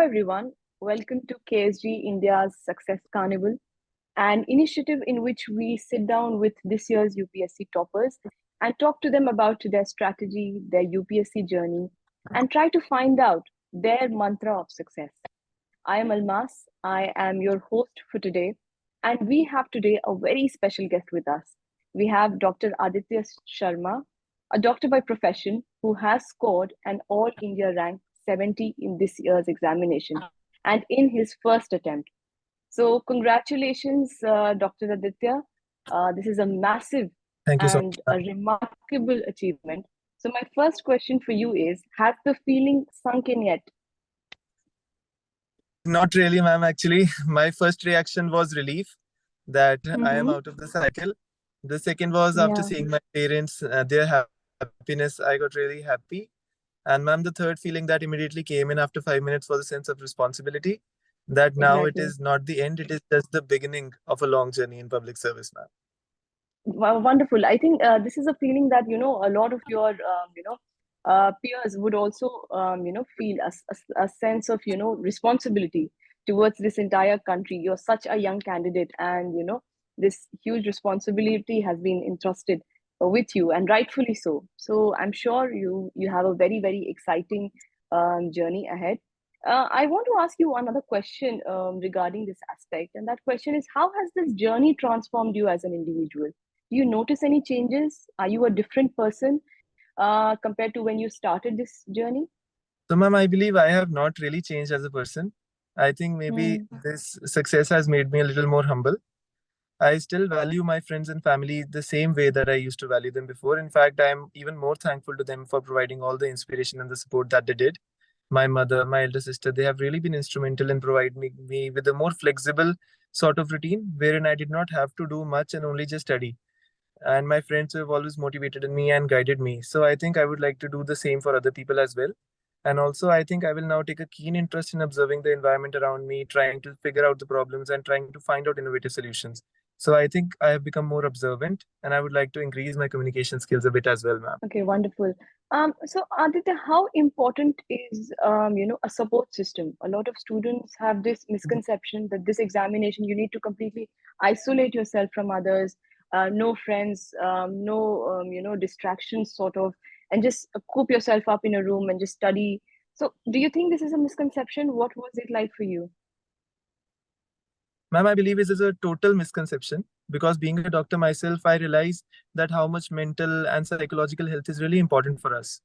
everyone. Welcome to KSG India's Success Carnival, an initiative in which we sit down with this year's UPSC toppers and talk to them about their strategy, their UPSC journey, and try to find out their mantra of success. I am Almas. I am your host for today, and we have today a very special guest with us. We have Dr. Aaditya Sharma, a doctor by profession who has scored an All India rank 70 in this year's examination and in his first attempt. So, congratulations, Dr. Aditya. This is a massive Thank you so and a remarkable achievement. So, my first question for you is: has the feeling sunk in yet? Not really, ma'am. Actually, my first reaction was relief that I am Mm-hmm. out of the cycle. The second was after Yeah, seeing my parents, their happiness, I got really happy. And ma'am, the third feeling that immediately came in after 5 minutes was a sense of responsibility that now it exactly. is not the end, it is just the beginning of a long journey in public service, ma'am. Wonderful. I think this is a feeling that a lot of your peers would also feel a sense of responsibility towards this entire country. You're such a young candidate, and this huge responsibility has been entrusted with you, and rightfully so. So I'm sure you have a very, very exciting journey ahead. I want to ask you another question regarding this aspect, and that question is: how has this journey transformed you as an individual? Do you notice any changes? Are you a different person compared to when you started this journey? So, ma'am, I believe I have not really changed as a person. I think maybe Mm, this success has made me a little more humble. I still value my friends and family the same way that I used to value them before. In fact, I'm even more thankful to them for providing all the inspiration and the support that they did. My mother, my elder sister, they have really been instrumental in providing me with a more flexible sort of routine wherein I did not have to do much and only just study. And my friends have always motivated me and guided me. So I think I would like to do the same for other people as well. And also, I think I will now take a keen interest in observing the environment around me, trying to figure out the problems and trying to find out innovative solutions. So I think I have become more observant and I would like to increase my communication skills a bit as well, ma'am. okay, wonderful. So Aditya, how important is a support system? A lot of students have this misconception that this examination you need to completely isolate yourself from others, no friends, no distractions, sort of, and just coop yourself up in a room and just study. So, do you think this is a misconception? What was it like for you? Ma'am, I believe this is a total misconception because being a doctor myself, I realize that how much mental and psychological health is really important for us.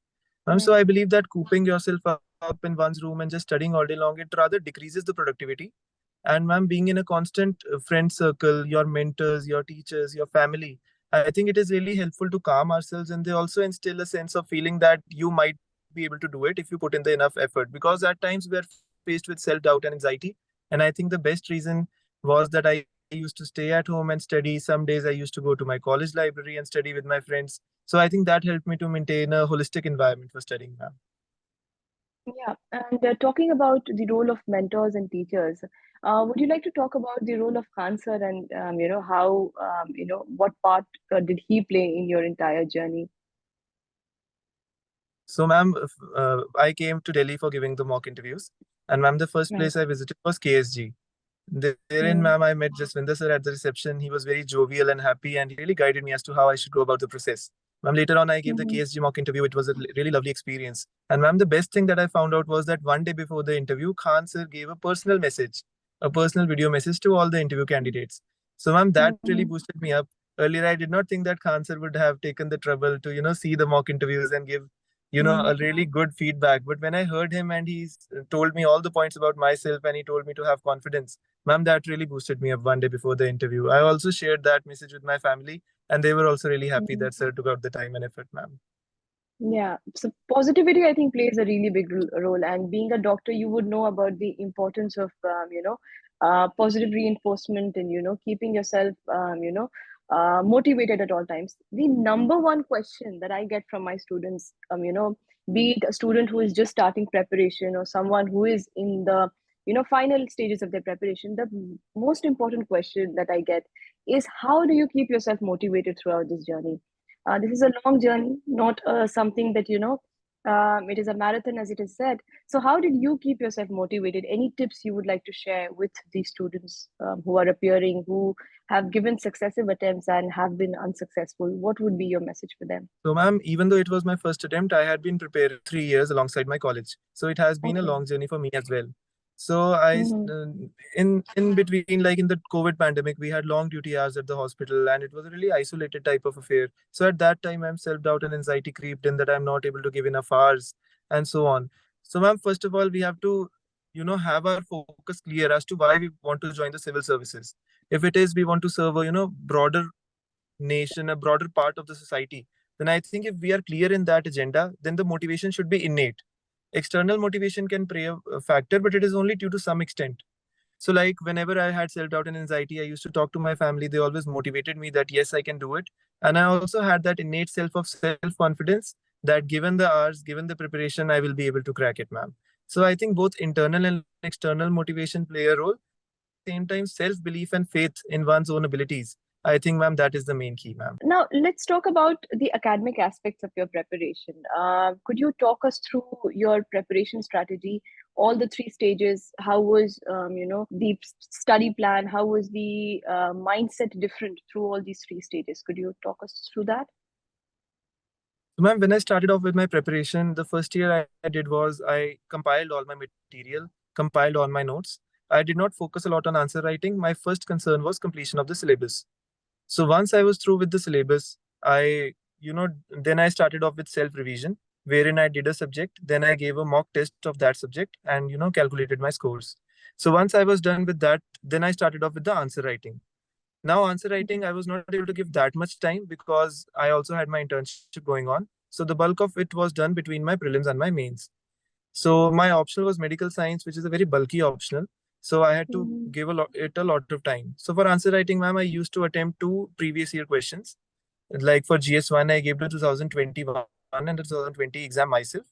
So Mm, I believe that cooping yourself up in one's room and just studying all day long, it rather decreases the productivity. And ma'am, being in a constant friend circle, your mentors, your teachers, your family, I think it is really helpful to calm ourselves. And they also instill a sense of feeling that you might be able to do it if you put in the enough effort. Because at times we are faced with self doubt and anxiety. And I think the best reason was that I used to stay at home and study. Some days I used to go to my college library and study with my friends. So I think that helped me to maintain a holistic environment for studying, ma'am. yeah, and talking about the role of mentors and teachers, would you like to talk about the role of Khan sir and how what part did he play in your entire journey? So, ma'am, I came to Delhi for giving the mock interviews. And, ma'am, the first Right. place I visited was KSG. Therein, Mm, ma'am, I met Jaswinder sir at the reception. He was very jovial and happy, and he really guided me as to how I should go about the process. Ma'am, later on, I gave the mm-hmm, KSG mock interview. It was a really lovely experience. And, ma'am, the best thing that I found out was that one day before the interview, Khan sir gave a personal message, a personal video message to all the interview candidates. So, ma'am, that really mm-hmm, boosted me up. Earlier, I did not think that Khan sir would have taken the trouble to, see the mock interviews and give a really good feedback. But when I heard him and he told me all the points about myself and he told me to have confidence, ma'am, that really boosted me up one day before the interview. I also shared that message with my family and they were also really happy mm-hmm. that sir took out the time and effort, ma'am. Yeah, so positivity, I think, plays a really big role. And being a doctor, you would know about the importance of, positive reinforcement and, keeping yourself, motivated at all times. The number one question that I get from my students, be it a student who is just starting preparation or someone who is in the, final stages of their preparation, the most important question that I get is how do you keep yourself motivated throughout this journey? This is a long journey, not something that It is a marathon, as it is said. So, how did you keep yourself motivated? Any tips you would like to share with these students who are appearing, who have given successive attempts and have been unsuccessful? What would be your message for them? So, ma'am, even though it was my first attempt, I had been preparing 3 years alongside my college. So it has been a Okay. long journey for me as well. So I, Mm-hmm. in between, like in the COVID pandemic, we had long duty hours at the hospital, and it was a really isolated type of affair. So at that time, I'm self doubt and anxiety creeped in that I'm not able to give enough hours, and so on. So, ma'am, first of all, we have to, have our focus clear as to why we want to join the civil services. If it is we want to serve a, broader nation, a broader part of the society, then I think if we are clear in that agenda, then the motivation should be innate. External motivation can play a factor, but it is only due to some extent. So, like, whenever I had self doubt and anxiety, I used to talk to my family. They always motivated me that yes, I can do it. And I also had that innate self confidence that given the hours, given the preparation, I will be able to crack it, ma'am. So, I think both internal and external motivation play a role. At the same time, self belief and faith in one's own abilities. I think, ma'am, that is the main key, ma'am. Now, let's talk about the academic aspects of your preparation. Could you talk us through your preparation strategy, all the three stages? How was, the study plan? How was the mindset different through all these three stages? Could you talk us through that? So, ma'am, when I started off with my preparation, the first year I did was I compiled all my material, compiled all my notes. I did not focus a lot on answer writing. My first concern was completion of the syllabus. So once I was through with the syllabus, then I started off with self revision, wherein I did a subject, then I gave a mock test of that subject and, calculated my scores. So once I was done with that, then I started off with the answer writing. Now, answer writing, I was not able to give that much time because I also had my internship going on. So the bulk of it was done between my prelims and my mains. So my optional was medical science, which is a very bulky optional. So I had to Mm-hmm. give a lot of time. So for answer writing, ma'am, I used to attempt two previous year questions. Like for GS1, I gave the 2021 and the 2020 exam myself.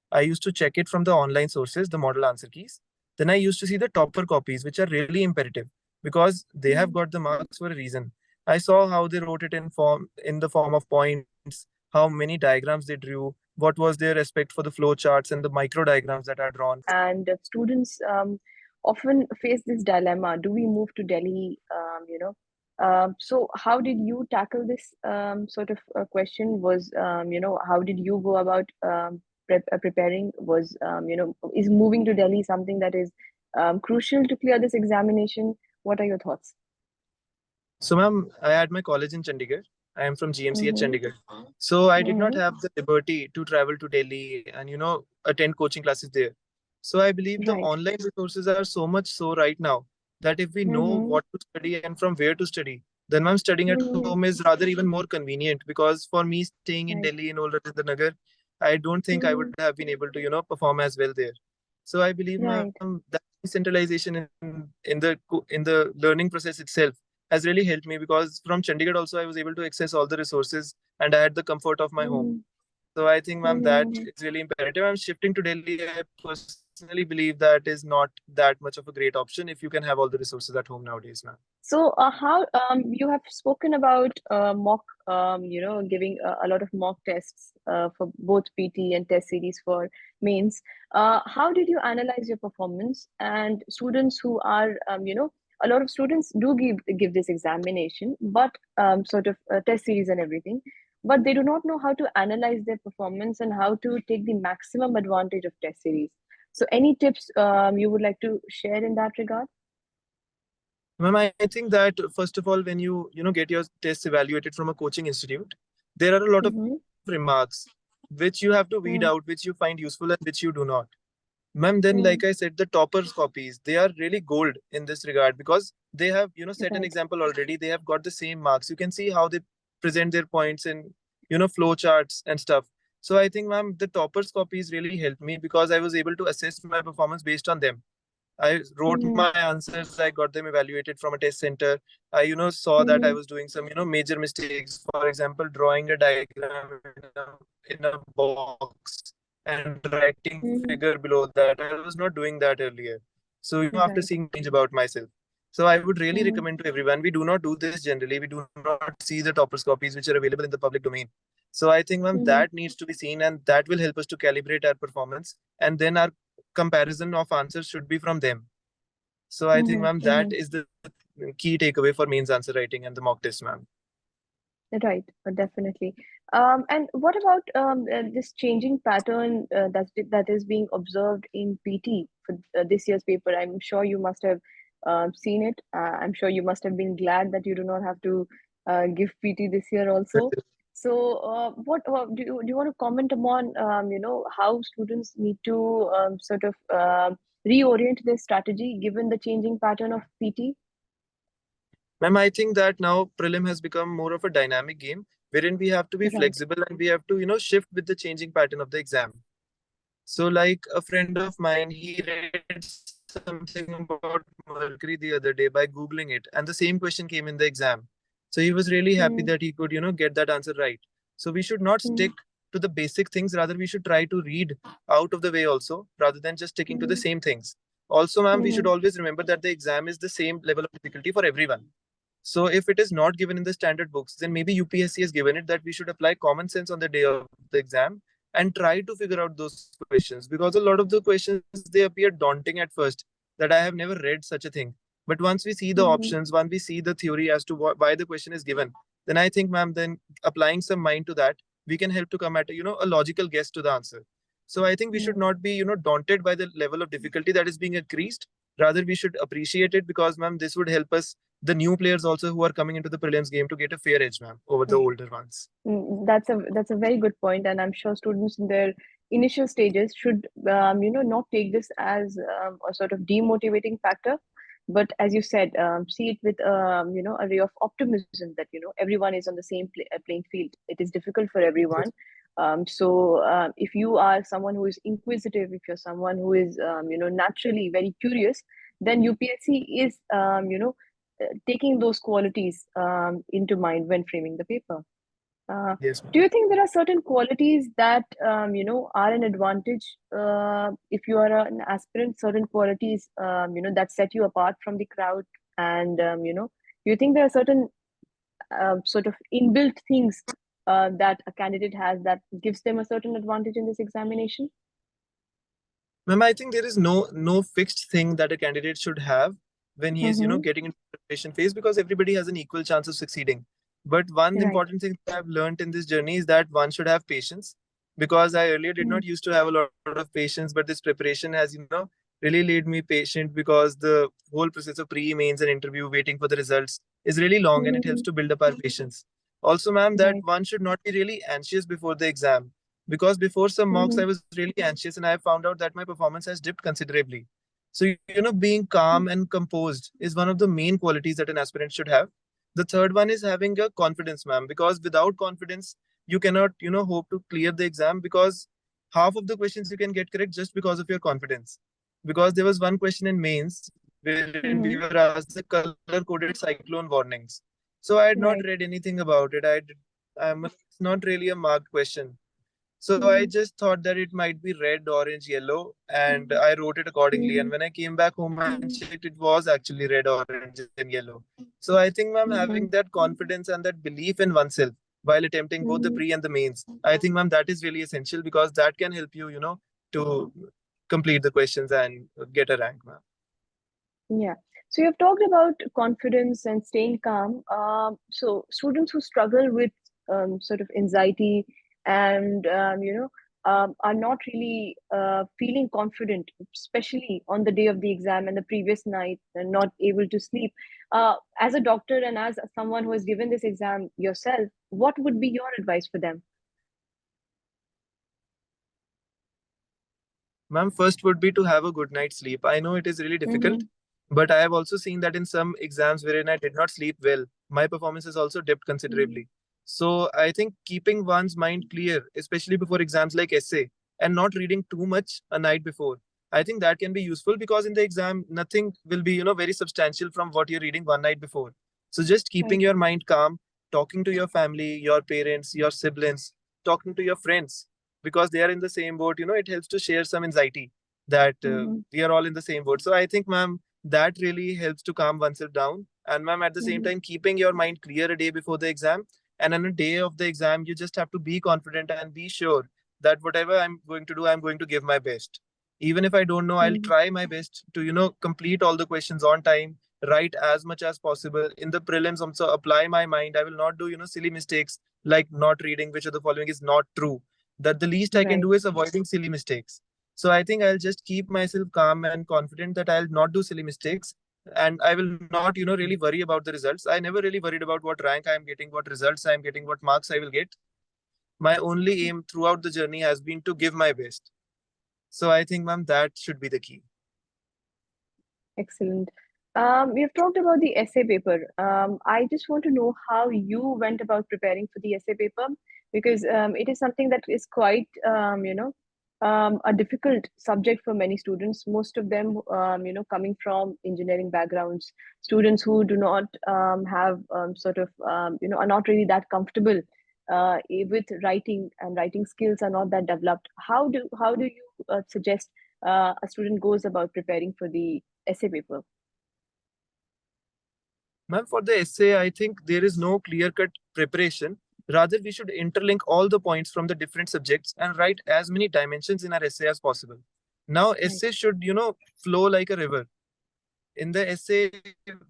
I used to check it from the online sources, the model answer keys. Then I used to see the topper copies, which are really imperative because they have got the marks for a reason. I saw how they wrote it in the form of points, how many diagrams they drew, what was their respect for the flow charts and the micro diagrams that are drawn. And students often face this dilemma: do we move to Delhi? So how did you tackle this sort of question? Was how did you go about preparing? Was is moving to Delhi something that is crucial to clear this examination? What are your thoughts? So, ma'am, I had my college in Chandigarh. I am from GMC at Mm-hmm. Chandigarh. So, I did not Mm-hmm. have the liberty to travel to Delhi and, attend coaching classes there. So, I believe the Right. online resources are so much so right now that if we know Mm-hmm. what to study and from where to study, then, ma'am, studying at Mm-hmm. home is rather even more convenient because for me, staying in Right. Delhi in older Nagar, I don't think I would Mm-hmm. have been able to, perform as well there. So, I believe, ma'am, Right. that centralization in the learning process itself has really helped me because from Chandigarh also I was able to access all the resources and I had the comfort of my home. Mm-hmm. So I think, ma'am, that Mm-hmm. is really imperative. I'm shifting to Delhi. I personally believe that is not that much of a great option if you can have all the resources at home nowadays, ma'am. So, how you have spoken about mock, giving a lot of mock tests for both PT and test series for mains. How did you analyze your performance? And students who are, a lot of students do give this examination, but sort of test series and everything, but they do not know how to analyze their performance and how to take the maximum advantage of test series. So, any tips you would like to share in that regard? Ma'am, I think that first of all, when you get your tests evaluated from a coaching institute, there are a lot of Mm-hmm. remarks which you have to weed out, which you find useful and which you do not. Ma'am, then like I Mm-hmm. said, the toppers copies, they are really gold in this regard because they have, set an Right. example already. They have got the same marks. You can see how they present their points in, flow charts and stuff. So I think, ma'am, the toppers copies really helped me because I was able to assess my performance based on them. I wrote my Mhm, answers. I got them evaluated from a test center. I, saw that I mhm, was doing some, major mistakes. For example, drawing a diagram in a box and writing figure mhm. below that. I was not doing that earlier. So, after seeing Right. change about myself. So I would really Mhm, recommend to everyone. We do not do this generally. We do not see the toppers copies which are available in the public domain. So I think, ma'am, Mm-hmm. that needs to be seen, and that will help us to calibrate our performance. And then our comparison of answers should be from them. So I think, Mm-hmm. ma'am, that Mm-hmm. is the key takeaway for mains answer writing and the mock test, ma'am. Right, definitely. And what about this changing pattern that is being observed in PT for this year's paper? I'm sure you must have seen it. I'm sure you must have been glad that you do not have to give PT this year also. So, what do you want to comment upon? How students need to sort of reorient their strategy given the changing pattern of PT? Ma'am, I think that now prelim has become more of a dynamic game wherein we have to be Right. flexible and we have to, shift with the changing pattern of the exam. So, like a friend of mine, he read something about Mercury the other day by Googling it, and the same question came in the exam. So, he was really happy that he could, get that answer right. So, we should not stick Mm-hmm. to the basic things, rather, we should try to read out of the way also, rather than just sticking to the Mm-hmm. same things. Also, ma'am, we should Mm-hmm. always remember that the exam is the same level of difficulty for everyone. So if it is not given in the standard books, then maybe UPSC has given it that we should apply common sense on the day of the exam and try to figure out those questions, because a lot of the questions they appear daunting at first, that I have never read such a thing. But once we see the options, Mm-hmm. once we see the theory as to why the question is given, then I think, ma'am, then applying some mind to that, we can help to come at a logical guess to the answer. So I think we should not be daunted by the level of difficulty that is being increased. Rather, we should appreciate it, because, ma'am, this would help us, the new players also who are coming into the prelims game, to get a fair edge, ma'am, over the older ones. That's a very good point, and I'm sure students in their initial stages should not take this as a sort of demotivating factor, but as you said, see it with a ray of optimism that everyone is on the same playing field. It is difficult for everyone. Yes. So if you are someone who is inquisitive, if you're someone who is naturally very curious, then UPSC is taking those qualities into mind when framing the paper. Uh, Yes, do ma'am. you think there are certain qualities that are an advantage if you are an aspirant? Certain qualities that set you apart from the crowd, and do you think there are certain sort of inbuilt things that a candidate has that gives them a certain advantage in this examination? Ma'am, I think there is no fixed thing that a candidate should have when he is, Mm-hmm. getting into the preparation phase, because everybody has an equal chance of succeeding. But one Right. important thing that I've learned in this journey is that one should have patience, because I earlier did Mm-hmm. not used to have a lot of patience, but this preparation has, really made me patient, because the whole process of pre-mains and interview, waiting for the results, is really long, and it helps Mm-hmm. to build up our patience. Also, ma'am, that Right. one should not be really anxious before the exam, because before some mocks Mm-hmm. I was really anxious, and I found out that my performance has dipped considerably. So, being calm and composed is one of the main qualities that an aspirant should have. The third one is having a confidence, ma'am, because without confidence you cannot hope to clear the exam, because half of the questions you can get correct just because of your confidence. Because there was one question in mains wherein we were Mm-hmm. asked the color coded cyclone warnings. So I had not read Right. anything about it. It's not really a marked question. So I just Mm-hmm. thought that it might be red, orange, yellow, and I wrote it accordingly. And when I came back home and checked, it was actually red, orange, and yellow. So I think, ma'am, having that Mm-hmm. confidence and that belief in oneself while attempting both the pre and the Mm-hmm. mains, I think, ma'am, that is really essential, because that can help you, to complete the questions and get a rank, ma'am. Yeah. So you've talked about confidence and staying calm. So students who struggle with sort of anxiety and are not really feeling confident, especially on the day of the exam and the previous night, and not able to sleep. As a doctor and as someone who has given this exam yourself, what would be your advice for them? Ma'am, first would be to have a good night's sleep. I know it is really difficult, Mm-hmm. but I have also seen that in some exams wherein I did not sleep well, my performance has also dipped Mm-hmm. considerably. So I think keeping one's mind clear, especially before exams like essay, and not reading too much a night before, I think that can be useful, because in the exam, nothing will be, very substantial from what you're reading one night before. So just keeping Right. your mind calm, talking to your family, your parents, your siblings, talking to your friends, because they are in the same boat, it helps to share some anxiety that Mm-hmm. we are all in the same boat. So I think, ma'am, that really helps to calm oneself down. And, ma'am, at the same Mm-hmm. time, keeping your mind clear a day before the exam And on a day of the exam, you just have to be confident and be sure that whatever I'm going to do, I'm going to give my best. Even if I don't know, I'll Mhm. try my best to, complete all the questions on time, write as much as possible. In the prelims, also apply my mind. I will not do, silly mistakes like not reading which of the following is not true. That the least I can Right. do is avoiding silly mistakes. So I think I'll just keep myself calm and confident that I'll not do silly mistakes, and I will not, really worry about the results. I never really worried about what rank I am getting, what results I am getting, what marks I will get. My only aim throughout the journey has been to give my best. So I think, ma'am, that should be the key. Excellent. We have talked about the essay paper. I just want to know how you went about preparing for the essay paper, because it is something that is quite, a difficult subject for many students. Most of them, coming from engineering backgrounds, students who do not have are not really that comfortable with writing, and writing skills are not that developed. How do you suggest a student goes about preparing for the essay paper? Ma'am, for the essay, I think there is no clear cut preparation. Rather, we should interlink all the points from the different subjects and write as many dimensions in our essay as possible. Now, Right. essay should, flow like a river. In the essay,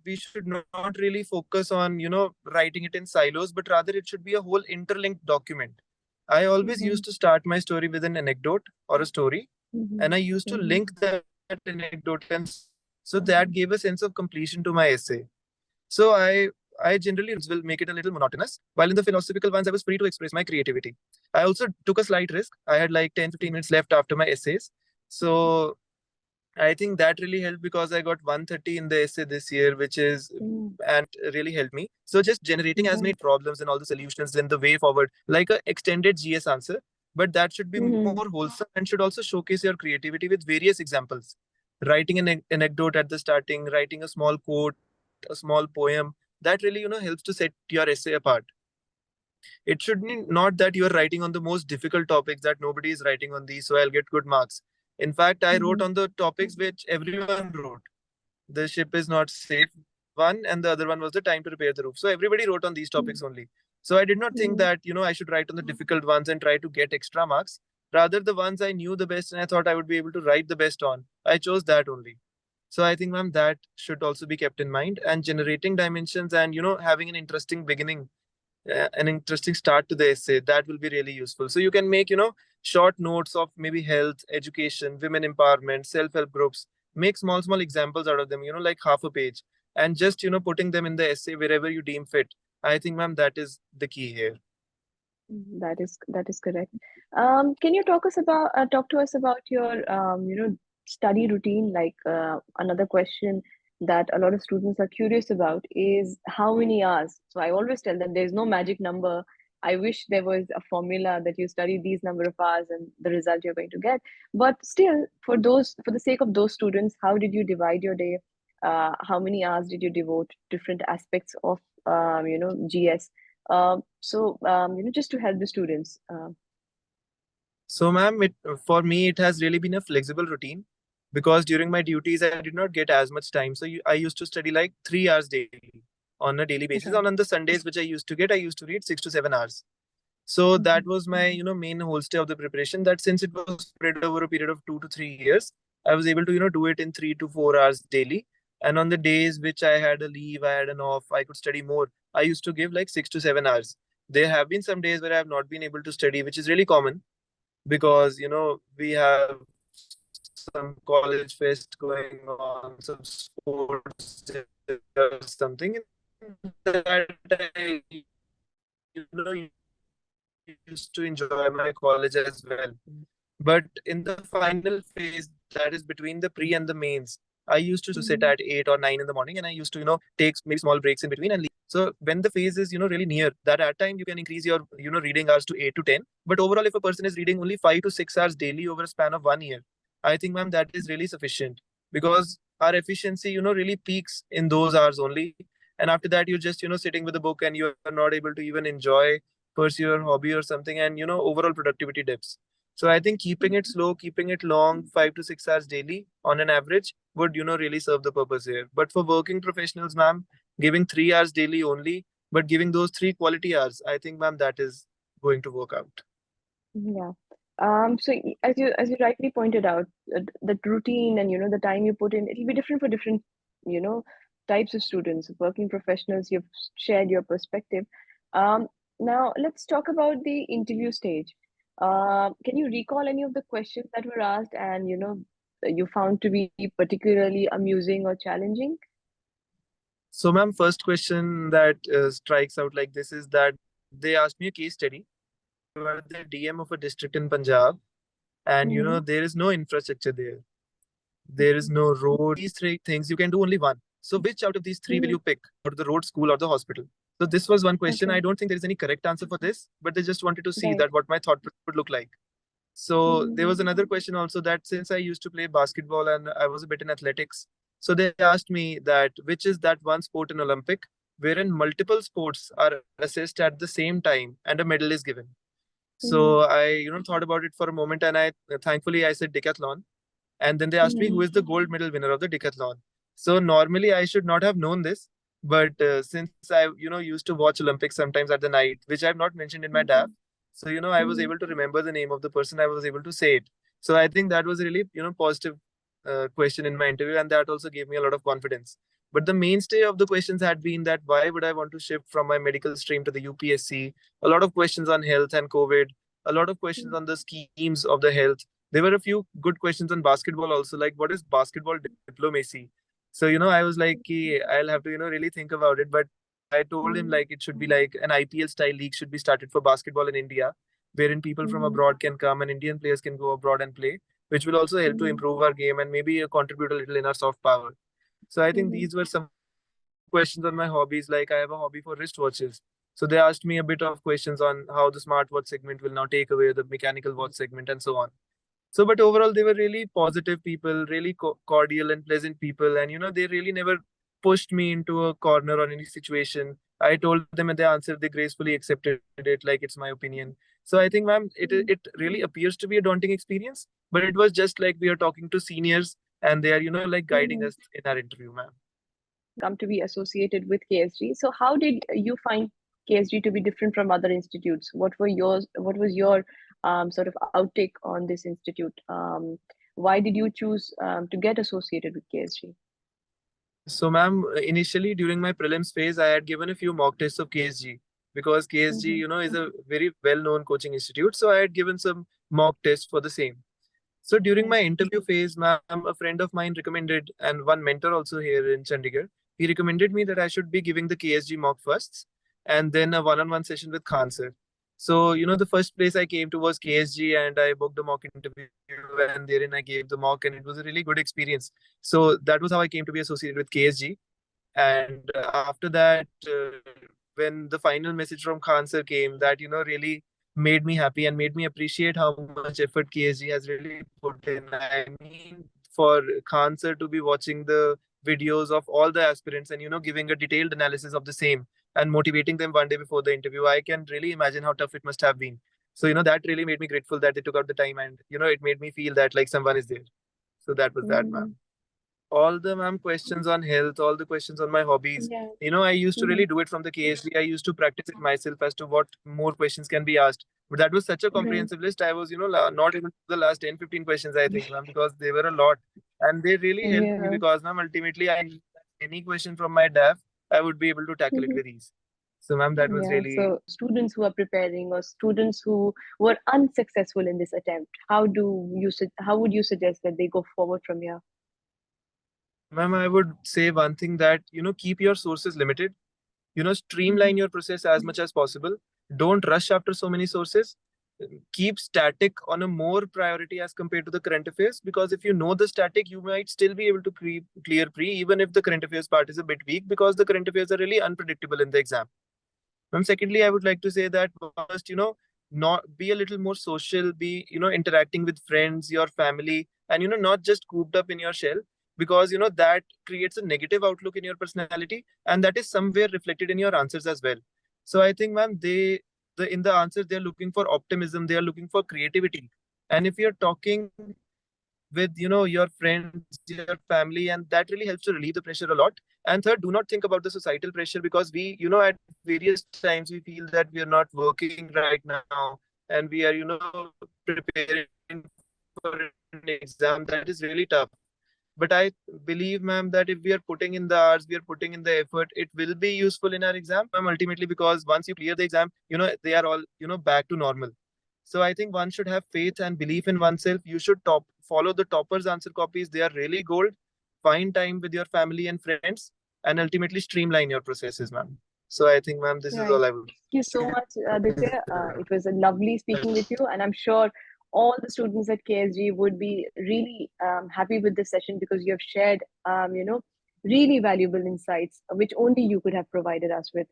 we should not really focus on, writing it in silos, but rather it should be a whole interlinked document. I always Mm-hmm. used to start my story with an anecdote or a story, Mm-hmm. and I used to Mm-hmm. link that anecdote, and so that gave a sense of completion to my essay. So I generally will make it a little monotonous, while in the philosophical ones I was free to express my creativity. I also took a slight risk. I had like 10-15 minutes left after my essays. So I think that really helped because I got 130 in the essay this year, which is Mm-hmm. and really helped me. So just generating as many Right. problems and all the solutions in the way forward, like a extended GS answer, but that should be more Mm-hmm. wholesome and should also showcase your creativity with various examples. Writing an anecdote at the starting, writing a small quote, a small poem, that really helps to set your essay apart. It should not that you are writing on the most difficult topics that nobody is writing on these, so I'll get good marks. In fact, I wrote Mm-hmm. on the topics which everyone wrote. The ship is not safe, one, and the other one was the time to repair the roof. So everybody wrote on these topics only. So I did not think Mm-hmm. that I should write on the difficult ones and try to get extra marks. Rather, the ones I knew the best and I thought I would be able to write the best on, I chose that only. So I think, ma'am, that should also be kept in mind. And generating dimensions and having an interesting beginning, an interesting start to the essay, that will be really useful. So you can make short notes of maybe health, education, women empowerment, self-help groups. Make small examples out of them, like half a page, and just putting them in the essay wherever you deem fit. I think, ma'am, that is the key here. That is correct. Can you talk to us about your study routine? Like, another question that a lot of students are curious about is how many hours. So I always tell them there's no magic number. I wish there was a formula that you study these number of hours and the result you're going to get. But still, for the sake of those students, how did you divide your day? How many hours did you devote different aspects of GS? Just to help the students. So, ma'am, for me it has really been a flexible routine because during my duties I did not get as much time. So I used to study like 3 hours daily on a daily basis. Okay. On the Sundays, which I used to get, I used to read 6 to 7 hours. So Mm-hmm. that was my, main holstay of the preparation. That since it was spread over a period of 2 to 3 years, I was able to, do it in 3 to 4 hours daily. And on the days which I had a leave, I had an off, I could study more. I used to give like 6 to 7 hours. There have been some days where I have not been able to study, which is really common because we have some college fest going on, some sports or something. That I used to enjoy my college as well. But in the final phase, that is between the pre and the mains, I used to sit at Mm-hmm. 8 or 9 in the morning, and I used to, take maybe small breaks in between and leave. So when the phase is, really near, that at time you can increase your, reading hours to 8 to 10. But overall, if a person is reading only 5 to 6 hours daily over a span of 1 year, I think, ma'am, that is really sufficient because our efficiency, really peaks in those hours only. And after that, you're just, sitting with a book and you're not able to even enjoy, pursue your hobby or something, and overall productivity dips. So I think keeping it slow, keeping it long, 5 to 6 hours daily on an average would really serve the purpose here. But for working professionals, ma'am, giving 3 hours daily only, but giving those 3 quality hours, I think, ma'am, that is going to work out. Yeah. As you rightly pointed out, the routine and the time you put in, it'll be different for different you know types of students, working professionals. You've shared your perspective. Um, Now let's talk about the interview stage. Can you recall any of the questions that were asked and you found to be particularly amusing or challenging? So, ma'am, first question that strikes out like this is that they asked me a case study. You are the DM of a district in Punjab, and Mm-hmm. there is no infrastructure there. There is no road. These 3 things you can do only one. So, which out of these three will Mm-hmm. you pick? Or the road, school, or the hospital? So, this was one question. I Okay. don't think there is any correct answer for this, but they just wanted to see Right. that what my thought process would look like. So there Mm-hmm. was another question also that since I used to play basketball and I was a bit in athletics, so they asked me that which is that one sport in Olympic wherein multiple sports are assessed at the same time and a medal is given. So Mm-hmm. I thought about it for a moment and I thankfully I said decathlon, and then they asked me Mm-hmm. who is the gold medal winner of the decathlon. So normally I should not have known this, but since I used to watch Olympics sometimes at the night, which I have not mentioned in my DAF, so I was Mm-hmm. able to remember the name of the person. I was able to say it. So I think that was a really positive question in my interview, and that also gave me a lot of confidence. But the mainstay of the questions had been that why would I want to shift from my medical stream to the UPSC? A lot of questions on health and COVID, a lot of questions on the schemes of the health. There were a few good questions on basketball also, like what is basketball diplomacy? So I was like, "Ki, I'll have to really think about it." But I told him like it should be like an IPL style league should be started for basketball in India, wherein people from Mm-hmm. abroad can come and Indian players can go abroad and play, which will also help to Mm-hmm. improve our game and maybe contribute a little in our soft power. So I think Mm-hmm. these were some questions on my hobbies. Like I have a hobby for wristwatches. So they asked me a bit of questions on how the smartwatch segment will now take away the mechanical watch segment and so on. So, but overall, they were really positive people, really cordial and pleasant people. And, they really never pushed me into a corner or any situation. I told them and they answered, they gracefully accepted it like it's my opinion. So I think, ma'am, it really appears to be a daunting experience, but it was just like we are talking to seniors and they are, like guiding Mm-hmm. us in our interview, ma'am. Come to be associated with KSG. So how did you find KSG to be different from other institutes? What was your sort of outtake on this institute? Why did you choose to get associated with KSG? So, ma'am, initially during my prelims phase, I had given a few mock tests of KSG because KSG, Mm-hmm. is a very well-known coaching institute. So I had given some mock tests for the same. So during Right. my interview phase, ma'am, a friend of mine recommended, and one mentor also here in Chandigarh, he recommended me that I should be giving the KSG mock first and then a one-on-one session with Khan sir. So, the first place I came to was KSG and I booked a mock interview and therein I gave the mock and it was a really good experience. So that was how I came to be associated with KSG. And after that, when the final message from Khan sir came, that really made me happy and made me appreciate how much effort KSG has really put in. I mean, for Khan sir to be watching the videos of all the aspirants and giving a detailed analysis of the same and motivating them one day before the interview, I can really imagine how tough it must have been. So that really made me grateful that they took out the time and it made me feel that like someone is there. So that was that, ma'am. Mm-hmm. All the ma'am questions on health, all the questions on my hobbies. Yeah. I used to really Mm-hmm. do it from the KSG. I used to practice it myself as to what more questions can be asked. But that was such a Right. comprehensive list. I was, not able to do the last 10, 15 questions, I think, ma'am, because they were a lot. And they really helped me Yeah. because, ma'am, ultimately I knew that any question from my DAF, I would be able to tackle it Mm-hmm. with ease. So, ma'am, that was Yeah. really. So students who are preparing or students who were unsuccessful in this attempt, how would you suggest that they go forward from here? Ma'am, I would say one thing that, keep your sources limited. Mm-hmm. Streamline your process as much as possible. Don't rush after so many sources. Keep static on a more priority as compared to the current affairs, because if you know the static you might still be able to clear pre even if the current affairs part is a bit weak, because the current affairs are really unpredictable in the exam. And secondly, I would like to say that first, not be a little more social, be, interacting with friends, your family, and, not just cooped up in your shell, because, that creates a negative outlook in your personality. And that is somewhere reflected in your answers as well. So I think, ma'am, in the answers, they're looking for optimism, they are looking for creativity. And if you're talking with, your friends, your family, and that really helps to relieve the pressure a lot. And third, do not think about the societal pressure, because we, at various times we feel that we are not working right now, and we are, preparing for an exam that is really tough. But I believe, ma'am, that if we are putting in the hours, we are putting in the effort, it will be useful in our exam, ma'am, ultimately, because once you clear the exam, they are all, back to normal. So I think one should have faith and belief in oneself. You should follow the toppers' answer copies. They are really gold. Find time with your family and friends, and ultimately streamline your processes, ma'am. So I think, ma'am, this is Right. all I would. Thank you so much, Aditya. It was a lovely speaking with you, and I'm sure all the students at KSG would be really happy with this session because you have shared, really valuable insights, which only you could have provided us with.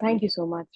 Thank you so much.